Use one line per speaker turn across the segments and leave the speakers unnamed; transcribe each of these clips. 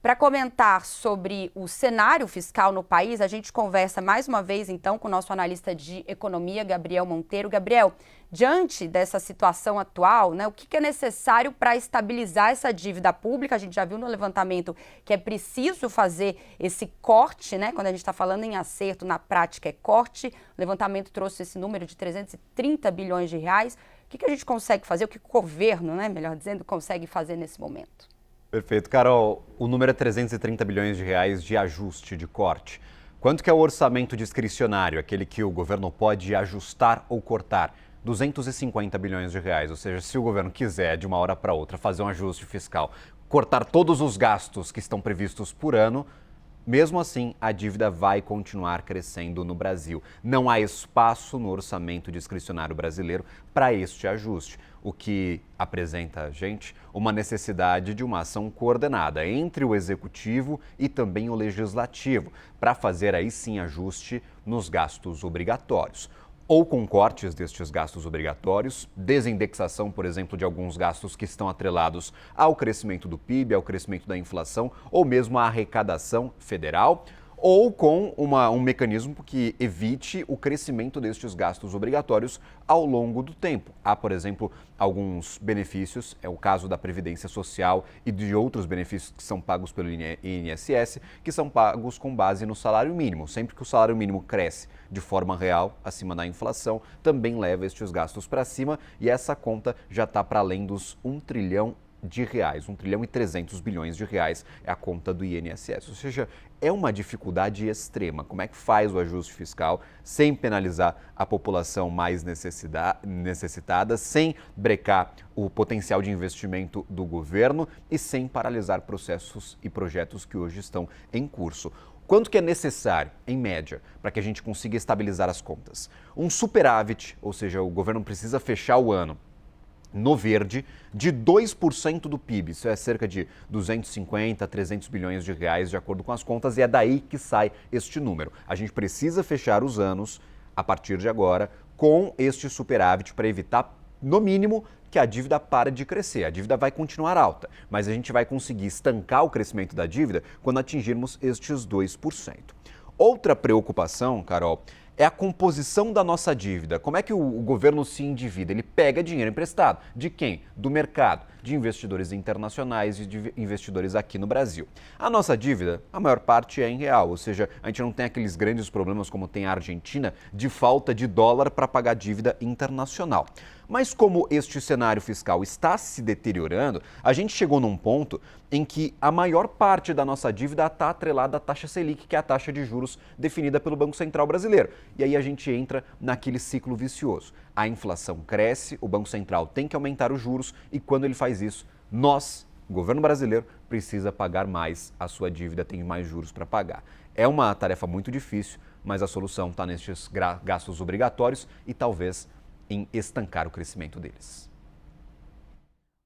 Para comentar sobre o cenário fiscal no país, a gente conversa mais uma vez, então, com o nosso analista de economia, Gabriel Monteiro. Gabriel, diante dessa situação atual, né, o que é necessário para estabilizar essa dívida pública? A gente já viu no levantamento que é preciso fazer esse corte, né? Quando a gente está falando em acerto, na prática é corte. O levantamento trouxe esse número de 330 bilhões de reais. O que a gente consegue fazer, o que o governo, né, melhor dizendo, consegue fazer nesse momento?
Perfeito. Carol, o número é 330 bilhões de reais de ajuste, de corte. Quanto que é o orçamento discricionário, aquele que o governo pode ajustar ou cortar? 250 bilhões de reais, ou seja, se o governo quiser, de uma hora para outra, fazer um ajuste fiscal, cortar todos os gastos que estão previstos por ano, mesmo assim, a dívida vai continuar crescendo no Brasil. Não há espaço no orçamento discricionário brasileiro para este ajuste, o que apresenta a gente uma necessidade de uma ação coordenada entre o executivo e também o legislativo, para fazer aí sim ajuste nos gastos obrigatórios. Ou com cortes destes gastos obrigatórios, desindexação, por exemplo, de alguns gastos que estão atrelados ao crescimento do PIB, ao crescimento da inflação, ou mesmo à arrecadação federal, ou com um mecanismo que evite o crescimento destes gastos obrigatórios ao longo do tempo. Há, por exemplo, alguns benefícios, é o caso da Previdência Social e de outros benefícios que são pagos pelo INSS, que são pagos com base no salário mínimo. Sempre que o salário mínimo cresce de forma real, acima da inflação, também leva estes gastos para cima e essa conta já está para além dos 1 trilhão de reais, 1 trilhão e 300 bilhões de reais é a conta do INSS. Ou seja, é uma dificuldade extrema. Como é que faz o ajuste fiscal sem penalizar a população mais necessitada, sem brecar o potencial de investimento do governo e sem paralisar processos e projetos que hoje estão em curso? Quanto que é necessário, em média, para que a gente consiga estabilizar as contas? Um superávit, ou seja, o governo precisa fechar o ano no verde, de 2% do PIB. Isso é cerca de 250 a 300 bilhões de reais, de acordo com as contas, e é daí que sai este número. A gente precisa fechar os anos, a partir de agora, com este superávit para evitar, no mínimo, que a dívida pare de crescer. A dívida vai continuar alta, mas a gente vai conseguir estancar o crescimento da dívida quando atingirmos estes 2%. Outra preocupação, Carol, é a composição da nossa dívida. Como é que o governo se endivida? Ele pega dinheiro emprestado. De quem? Do mercado, de investidores internacionais e de investidores aqui no Brasil. A nossa dívida, a maior parte é em real, ou seja, a gente não tem aqueles grandes problemas como tem a Argentina de falta de dólar para pagar dívida internacional. Mas como este cenário fiscal está se deteriorando, a gente chegou num ponto em que a maior parte da nossa dívida está atrelada à taxa Selic, que é a taxa de juros definida pelo Banco Central brasileiro. E aí a gente entra naquele ciclo vicioso. A inflação cresce, o Banco Central tem que aumentar os juros e quando ele faz isso, nós, o governo brasileiro, precisa pagar mais, a sua dívida tem mais juros para pagar. É uma tarefa muito difícil, mas a solução está nestes gastos obrigatórios e talvez em estancar o crescimento deles.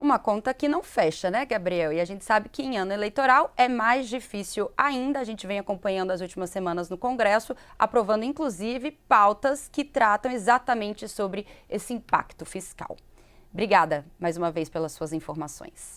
Uma conta que não fecha, né, Gabriel? E a gente sabe que em ano eleitoral é mais difícil ainda. A gente vem acompanhando as últimas semanas no Congresso, aprovando inclusive pautas que tratam exatamente sobre esse impacto fiscal. Obrigada mais uma vez pelas suas informações.